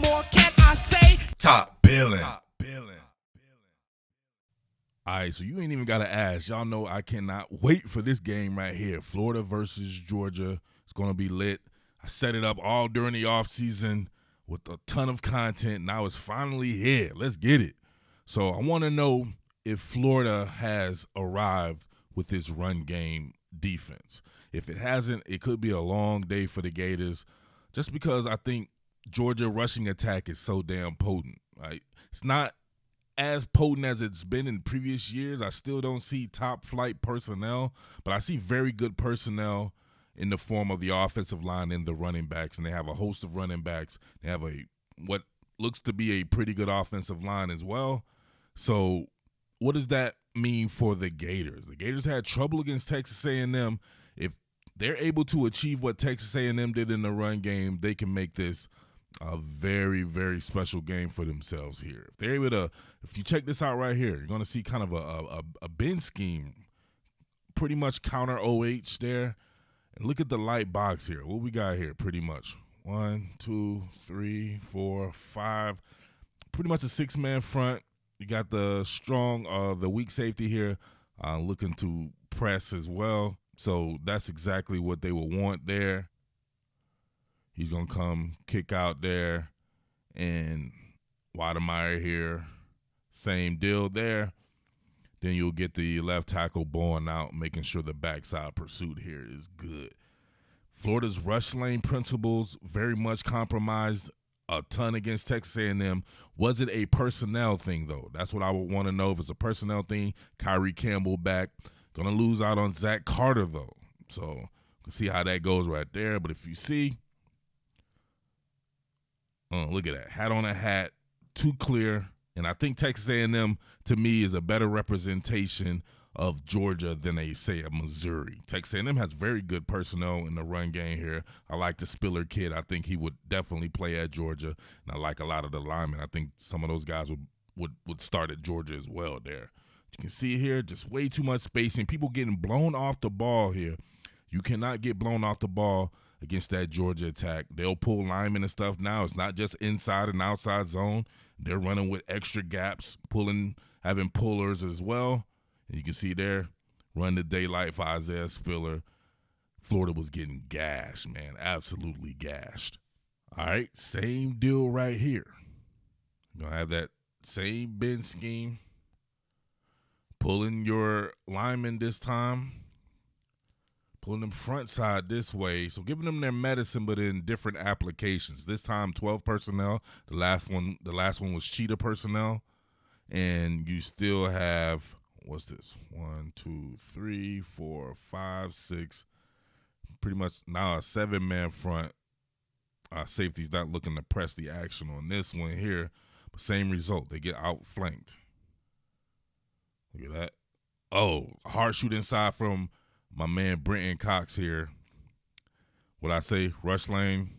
more can I say? Top Billin. All right, so you ain't even got to ask. Y'all know I cannot wait for this game right here. Florida versus Georgia. It's going to be lit. I set it up all during the offseason with a ton of content. Now it's finally here. Let's get it. So I want to know if Florida has arrived with this run game defense. If it hasn't, it could be a long day for the Gators just because I think Georgia rushing attack is so damn potent. Right? It's not as potent as it's been in previous years. I still don't see top flight personnel, but I see very good personnel in the form of the offensive line and the running backs, and they have a host of running backs. They have what looks to be a pretty good offensive line as well. So what does that mean for the Gators? The Gators had trouble against Texas A&M. If they're able to achieve what Texas A&M did in the run game, they can make this a very, very special game for themselves here. If they're able to, if you check this out right here, you're going to see kind of a bend scheme, pretty much counter OH there. And look at the light box here. What we got here pretty much? 1, 2, 3, 4, 5. Pretty much a 6-man front. You got the strong, the weak safety here looking to press as well. So that's exactly what they will want there. He's going to come kick out there. And Wademeyer here, same deal there. Then you'll get the left tackle blowing out, making sure the backside pursuit here is good. Florida's rush lane principles very much compromised a ton against Texas A&M. Was it a personnel thing, though? That's what I would want to know. If it's a personnel thing, Kyrie Campbell back. Going to lose out on Zach Carter, though. So you can see how that goes right there. But if you see, look at that. Hat on a hat, too clear. And I think Texas A&M, to me, is a better representation of Georgia than a Missouri. Texas A&M has very good personnel in the run game here. I like the Spiller kid. I think he would definitely play at Georgia. And I like a lot of the linemen. I think some of those guys would start at Georgia as well there. You can see here just way too much spacing. People getting blown off the ball here. You cannot get blown off the ball against that Georgia attack. They'll pull linemen and stuff now. It's not just inside and outside zone. They're running with extra gaps, having pullers as well. And you can see there, run the daylight for Isaiah Spiller. Florida was getting gashed, man, absolutely gashed. All right, same deal right here. You're going to have that same bend scheme. Pulling your linemen this time. Pulling them front side this way. So giving them their medicine, but in different applications. This time 12 personnel. The last one was cheetah personnel. And you still have, what's this? 1, 2, 3, 4, 5, 6. Pretty much now a 7-man front. Safety's not looking to press the action on this one here. But same result. They get outflanked. Look at that. Oh, hard shoot inside from my man Brenton Cox here. What I say, rush lane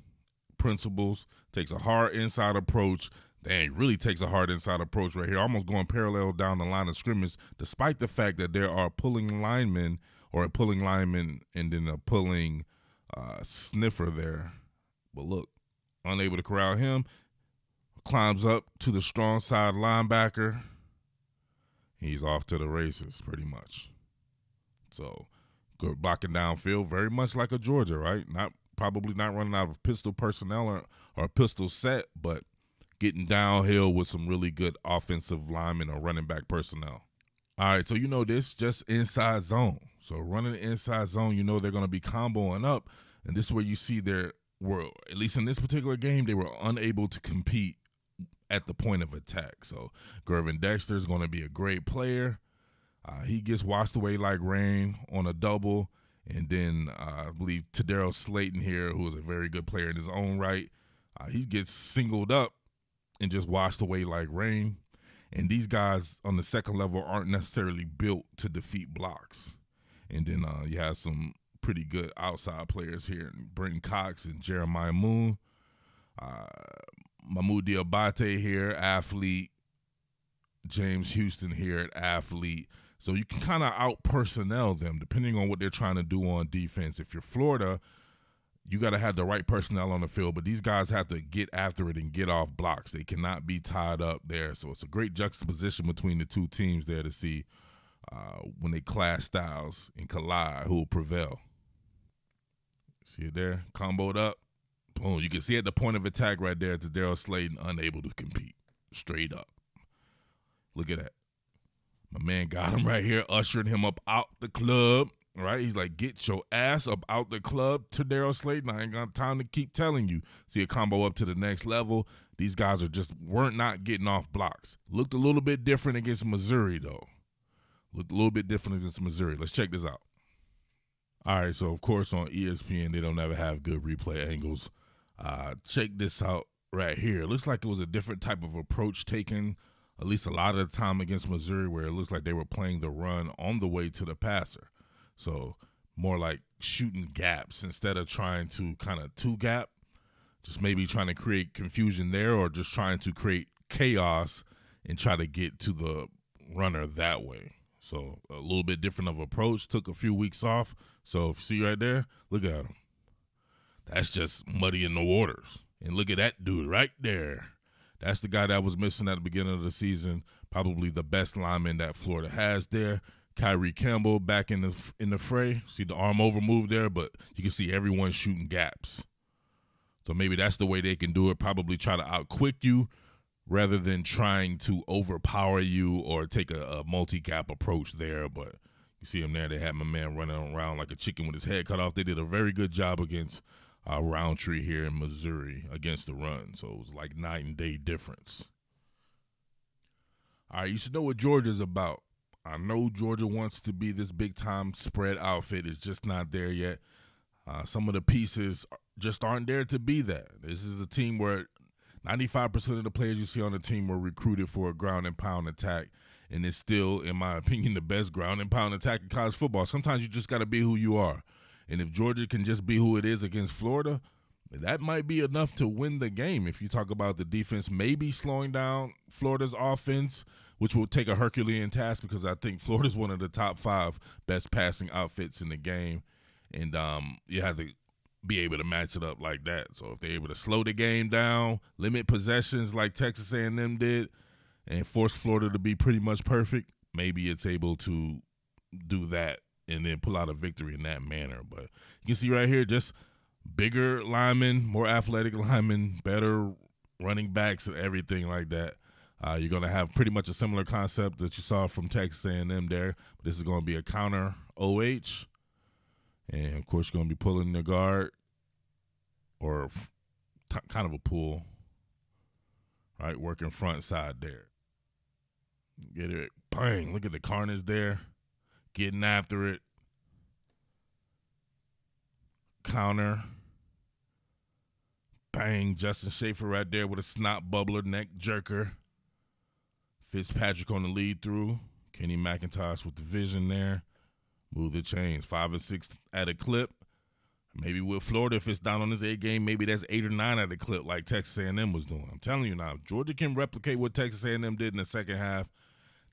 principles, takes a hard inside approach. Dang, really takes a hard inside approach right here. Almost going parallel down the line of scrimmage, despite the fact that there are pulling linemen or a pulling lineman and then a pulling sniffer there. But look, unable to corral him. Climbs up to the strong side linebacker. He's off to the races pretty much. So good blocking downfield, very much like a Georgia, right? Probably not running out of pistol personnel or a pistol set, but getting downhill with some really good offensive linemen or running back personnel. All right, so you know this just inside zone. So running the inside zone, you know they're going to be comboing up, and this is where you see at least in this particular game, they were unable to compete at the point of attack. So Gervin Dexter is going to be a great player. He gets washed away like rain on a double. And then I believe Tadero Slayton here, who is a very good player in his own right, he gets singled up and just washed away like rain. And these guys on the second level aren't necessarily built to defeat blocks. And then you have some pretty good outside players here, Brenton Cox and Jeremiah Moon. Mahmoud Diabate here, athlete. James Houston here, athlete. So you can kind of out-personnel them depending on what they're trying to do on defense. If you're Florida, you got to have the right personnel on the field, but these guys have to get after it and get off blocks. They cannot be tied up there. So it's a great juxtaposition between the two teams there to see when they clash styles and collide, who will prevail. See it there? Comboed up. Boom. You can see at the point of attack right there, it's Daryl Slayton unable to compete. Straight up. Look at that. My man got him right here, ushering him up out the club. Right? He's like, get your ass up out the club to Daryl Slayton. I ain't got time to keep telling you. See a combo up to the next level. These guys weren't not getting off blocks. Looked a little bit different against Missouri, though. Looked a little bit different against Missouri. Let's check this out. All right, so, of course, on ESPN, they don't ever have good replay angles. Check this out right here. It looks like it was a different type of approach taken, at least a lot of the time against Missouri, where it looks like they were playing the run on the way to the passer. So more like shooting gaps instead of trying to kind of two-gap, just maybe trying to create confusion there or just trying to create chaos and try to get to the runner that way. So a little bit different of approach, took a few weeks off. So if you see right there, look at him. That's just muddying the waters. And look at that dude right there. That's the guy that was missing at the beginning of the season, probably the best lineman that Florida has there. Kyrie Campbell back in the fray. See the arm over move there, but you can see everyone shooting gaps. So maybe that's the way they can do it, probably try to outquick you rather than trying to overpower you or take a multi-gap approach there. But you see him there. They had my man running around like a chicken with his head cut off. They did a very good job against Roundtree here in Missouri against the run. So it was like night and day difference. All right, you should know what Georgia's about. I know Georgia wants to be this big-time spread outfit. It's just not there yet. Some of the pieces just aren't there to be that. This is a team where 95% of the players you see on the team were recruited for a ground and pound attack, and it's still, in my opinion, the best ground and pound attack in college football. Sometimes you just got to be who you are. And if Georgia can just be who it is against Florida, that might be enough to win the game. If you talk about the defense maybe slowing down Florida's offense, which will take a Herculean task because I think Florida's one of the top 5 best passing outfits in the game. And you have to be able to match it up like that. So if they're able to slow the game down, limit possessions like Texas A&M did, and force Florida to be pretty much perfect, maybe it's able to do that and then pull out a victory in that manner. But you can see right here, just bigger linemen, more athletic linemen, better running backs and everything like that. You're going to have pretty much a similar concept that you saw from Texas A&M there. But this is going to be a counter OH. And, of course, you're going to be pulling the guard or kind of a pull, right, working front side there. Get it. Bang. Look at the carnage there. Getting after it. Counter. Bang. Justin Schaefer right there with a snot bubbler, neck jerker. Fitzpatrick on the lead through. Kenny McIntosh with the vision there. Move the chains. 5 and 6 at a clip. Maybe with Florida, if it's down on this A game, maybe that's 8 or 9 at a clip like Texas A&M was doing. I'm telling you now, if Georgia can replicate what Texas A&M did in the second half,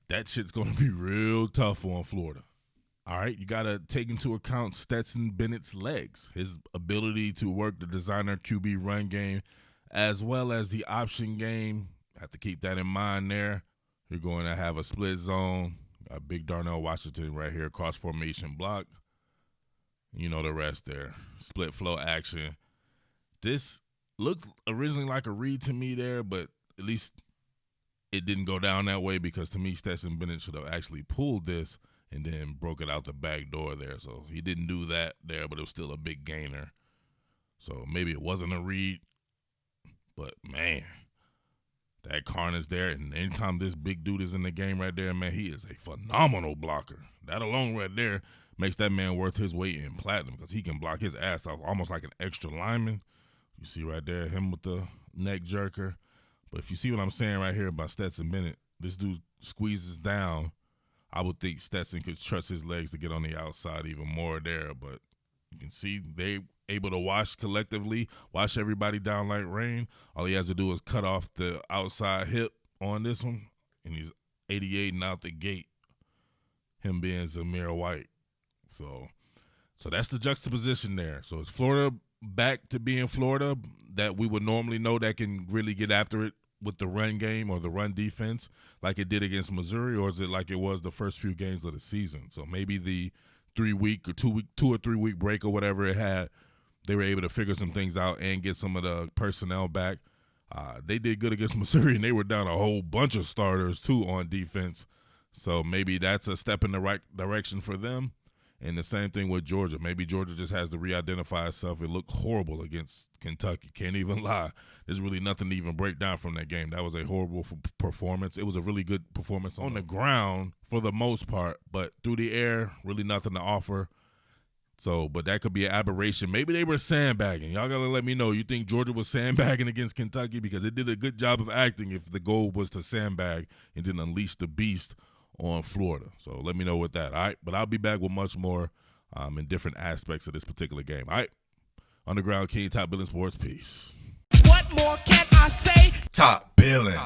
that shit's going to be real tough on Florida. All right, you got to take into account Stetson Bennett's legs, his ability to work the designer QB run game as well as the option game. Have to keep that in mind there. You're going to have a split zone. Got big Darnell Washington right here, cross formation block. You know the rest there. Split flow action. This looked originally like a read to me there, but at least it didn't go down that way because to me Stetson Bennett should have actually pulled this and then broke it out the back door there. So he didn't do that there, but it was still a big gainer. So maybe it wasn't a read, but man, that carnage there. And anytime this big dude is in the game right there, man, he is a phenomenal blocker. That alone right there makes that man worth his weight in platinum because he can block his ass off almost like an extra lineman. You see right there, him with the neck jerker. But if you see what I'm saying right here about Stetson Bennett, this dude squeezes down. I would think Stetson could trust his legs to get on the outside even more there. But you can see they able to wash collectively, wash everybody down like rain. All he has to do is cut off the outside hip on this one, and he's 88 and out the gate, him being Zamir White. So that's the juxtaposition there. So it's Florida back to being Florida that we would normally know that can really get after it with the run game or the run defense like it did against Missouri, or is it like it was the first few games of the season? So maybe the 3-week or 2 or 3 week break or whatever it had, they were able to figure some things out and get some of the personnel back. They did good against Missouri, and they were down a whole bunch of starters too on defense. So maybe that's a step in the right direction for them. And the same thing with Georgia. Maybe Georgia just has to re-identify itself. It looked horrible against Kentucky. Can't even lie. There's really nothing to even break down from that game. That was a horrible performance. It was a really good performance on the ground for the most part, but through the air, really nothing to offer. So, but that could be an aberration. Maybe they were sandbagging. Y'all got to let me know. You think Georgia was sandbagging against Kentucky? Because it did a good job of acting if the goal was to sandbag and then unleash the beast on Florida. So let me know with that, all right? But I'll be back with much more in different aspects of this particular game, all right? Underground King, Top Billin Sports, peace. What more can I say? Top Billin.